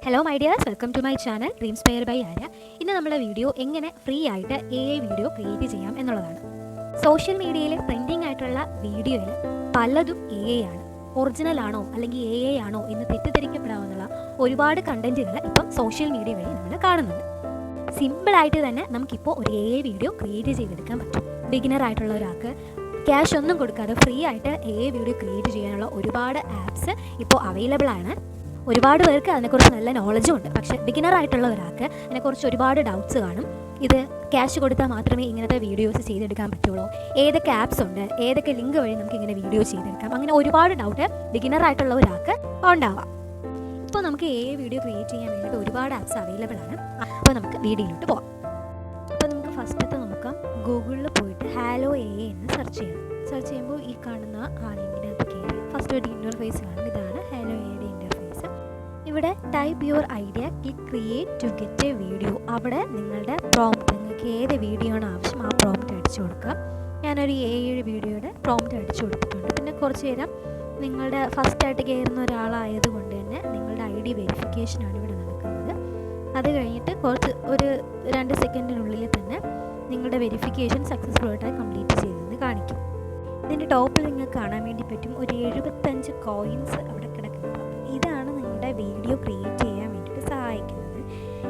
Hello my dears, welcome to my channel dreams pair by Arya. ഇന്ന് നമ്മുടെ video എങ്ങനെ free ആയിട്ട് AI വീഡിയോ ക്രിയേറ്റ് ചെയ്യാം എന്നുള്ളതാണ്. സോഷ്യൽ മീഡിയയിൽ ട്രെൻഡിങ് ആയിട്ടുള്ള വീഡിയോയിൽ പലതും AI ആണ്. ഒറിജിനൽ ആണോ അല്ലെങ്കിൽ AI ആണോ എന്ന് തെറ്റിദ്ധരിക്കപ്പെടാവുന്ന ഒരുപാട് കണ്ടന്റുകൾ ഇപ്പം സോഷ്യൽ മീഡിയ വഴി നമ്മൾ കാണുന്നുണ്ട്. സിമ്പിളായിട്ട് തന്നെ നമുക്കിപ്പോൾ ഒരു AI വീഡിയോ ക്രിയേറ്റ് ചെയ്തെടുക്കാൻ പറ്റും. ബിഗിനർ ആയിട്ടുള്ള ഒരാൾക്ക് ക്യാഷ് ഒന്നും കൊടുക്കാതെ ഫ്രീ ആയിട്ട് AI വീഡിയോ ക്രിയേറ്റ് ചെയ്യാനുള്ള ഒരുപാട് ആപ്സ് ഇപ്പോൾ അവൈലബിൾ ആണ്. ഒരുപാട് പേർക്ക് അതിനെക്കുറിച്ച് നല്ല നോളജും ഉണ്ട്. പക്ഷേ ബിഗിനർ ആയിട്ടുള്ള ഒരാൾക്ക് അതിനെക്കുറിച്ച് ഒരുപാട് ഡൗട്ട്സ് കാണും. ഇത് ക്യാഷ് കൊടുത്താൽ മാത്രമേ ഇങ്ങനത്തെ വീഡിയോസ് ചെയ്തെടുക്കാൻ പറ്റുള്ളൂ, ഏതൊക്കെ ആപ്സ് ഉണ്ട്, ഏതൊക്കെ ലിങ്ക് വഴി നമുക്ക് ഇങ്ങനെ വീഡിയോ ചെയ്തെടുക്കാം, അങ്ങനെ ഒരുപാട് ഡൗട്ട് ബിഗിനർ ആയിട്ടുള്ള ഒരാൾക്ക് ഉണ്ടാവാം. ഇപ്പോൾ നമുക്ക് AI വീഡിയോ ക്രിയേറ്റ് ചെയ്യാൻ വേണ്ടിയിട്ട് ഒരുപാട് ആപ്സ് അവൈലബിൾ ആണ്. അപ്പോൾ നമുക്ക് വീഡിയോയിലോട്ട് പോകാം. അപ്പോൾ നമുക്ക് ഫസ്റ്റത്തെ നോക്കാം. ഗൂഗിളിൽ പോയിട്ട് ഹാലോ AI എന്ന് സെർച്ച് ചെയ്യണം. സെർച്ച് ചെയ്യുമ്പോൾ ഈ കാണുന്ന ആ ലിങ്കിനകത്ത് കയറി ഫസ്റ്റ് ഒരു ഇൻ്റർഫേസ് കാണും. ഇതാണ് ഹാലോ AI ഇൻ്റർഫേസ്. ഇവിടെ type your idea, click create to get a video. അവിടെ നിങ്ങളുടെ പ്രോംപ്റ്റ്, നിങ്ങൾക്ക് ഏത് വീഡിയോ ആണ് ആവശ്യം ആ പ്രോംപ്റ്റ് അടിച്ചു കൊടുക്കുക. ഞാനൊരു AI വീഡിയോയുടെ പ്രോംപ്റ്റ് അടിച്ചു കൊടുത്തിട്ടുണ്ട്. പിന്നെ കുറച്ച് നേരം നിങ്ങളുടെ ഫസ്റ്റായിട്ട് കയറുന്ന ഒരാളായതുകൊണ്ട് തന്നെ നിങ്ങളുടെ ID വെരിഫിക്കേഷനാണ് ഇവിടെ നടക്കുന്നത്. അത് കഴിഞ്ഞിട്ട് ഒരു 2 സെക്കൻഡിനുള്ളിൽ തന്നെ നിങ്ങളുടെ വെരിഫിക്കേഷൻ സക്സസ്ഫുൾ ആയിട്ട് കംപ്ലീറ്റ് ചെയ്തതെന്ന് കാണിക്കും. ഇതിൻ്റെ ടോപ്പിൽ നിങ്ങൾക്ക് കാണാൻ വേണ്ടി പറ്റും ഒരു 75 കോയിൻസ് അവിടെ കിടക്കുന്നത്. ഇതാണ് നിങ്ങളുടെ വീഡിയോ ക്രിയേറ്റ് ചെയ്യാൻ വേണ്ടിയിട്ട് സഹായിക്കുന്നത്.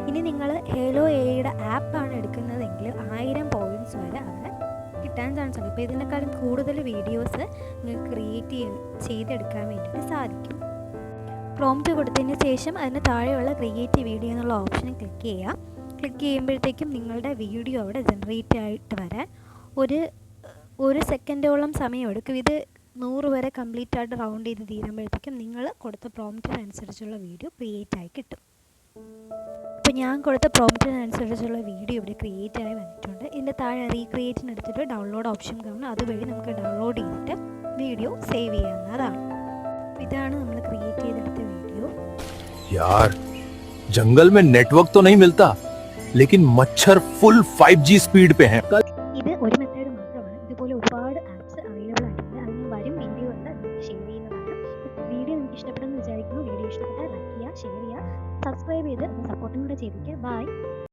ഇനി നിങ്ങൾ ഹേലോ AIയുടെ ആപ്പാണ് എടുക്കുന്നതെങ്കിൽ 1000 പോയിൻറ്റ്സ് വരെ അവിടെ കിട്ടാൻ ചാൻസ് ഉണ്ട്. ഇപ്പോൾ ഇതിനേക്കാളും കൂടുതൽ വീഡിയോസ് നിങ്ങൾക്ക് ക്രിയേറ്റ് ചെയ്തെടുക്കാൻ വേണ്ടിയിട്ട് സാധിക്കും. പ്രോംപ്റ്റ് കൊടുത്തതിന് ശേഷം അതിന് താഴെയുള്ള ക്രിയേറ്റ് വീഡിയോ എന്നുള്ള ഓപ്ഷന് ക്ലിക്ക് ചെയ്യുക. ക്ലിക്ക് ചെയ്യുമ്പോഴത്തേക്കും നിങ്ങളുടെ വീഡിയോ അവിടെ ജനറേറ്റ് ആയിട്ട് വരാൻ ഒരു സെക്കൻഡോളം സമയമെടുക്കും. ഇത് 100 വരെ കംപ്ലീറ്റ് ആയിട്ട് റൗണ്ട് ചെയ്ത് തീരുമ്പോഴത്തേക്കും നിങ്ങൾ കൊടുത്ത പ്രോംപ്റ്റിനനുസരിച്ചുള്ള വീഡിയോ ക്രിയേറ്റ് ആയി കിട്ടും. ഇപ്പോൾ ഞാൻ കൊടുത്ത പ്രോംപ്റ്റിനനുസരിച്ചുള്ള വീഡിയോ ഇവിടെ ക്രിയേറ്റ് ആയി വന്നിട്ടുണ്ട്. ഇതിൻ്റെ താഴെ റീക്രിയേറ്റിന് എടുത്തിട്ട് ഡൗൺലോഡ് ഓപ്ഷൻ കാണും. അതുവഴി നമുക്ക് ഡൗൺലോഡ് ചെയ്തിട്ട് വീഡിയോ സേവ് ചെയ്യാവുന്നതാണ്. ഇതാണ് നമ്മൾ ക്രിയേറ്റ് ചെയ്തെടുത്ത വീഡിയോ. यार जंगल में नेटवर्क तो नहीं मिलता, लेकिन मच्छर फुल 5G स्पीड पे हैं. ഇത് ഒരു മെത്തേഡ് മാത്രമാണ്. ഇതുപോലെ ഒരുപാട് ആപ്സ് അവൈലബിൾ ആയിട്ടുണ്ട്. അതിന് വരും വീഡിയോ ഷെയർ ചെയ്യുന്നതാണ്. വീഡിയോ നിങ്ങൾക്ക് ഇഷ്ടപ്പെടുമെന്ന് വിചാരിക്കുന്നു. വീഡിയോ ഇഷ്ടപ്പെട്ടാൽ ലൈക്ക് ചെയ്യുക, ഷെയർ ചെയ്യുക, സബ്സ്ക്രൈബ് ചെയ്ത് സപ്പോർട്ടും കൂടെ ചെയ്തിരിക്കുക. ബൈ.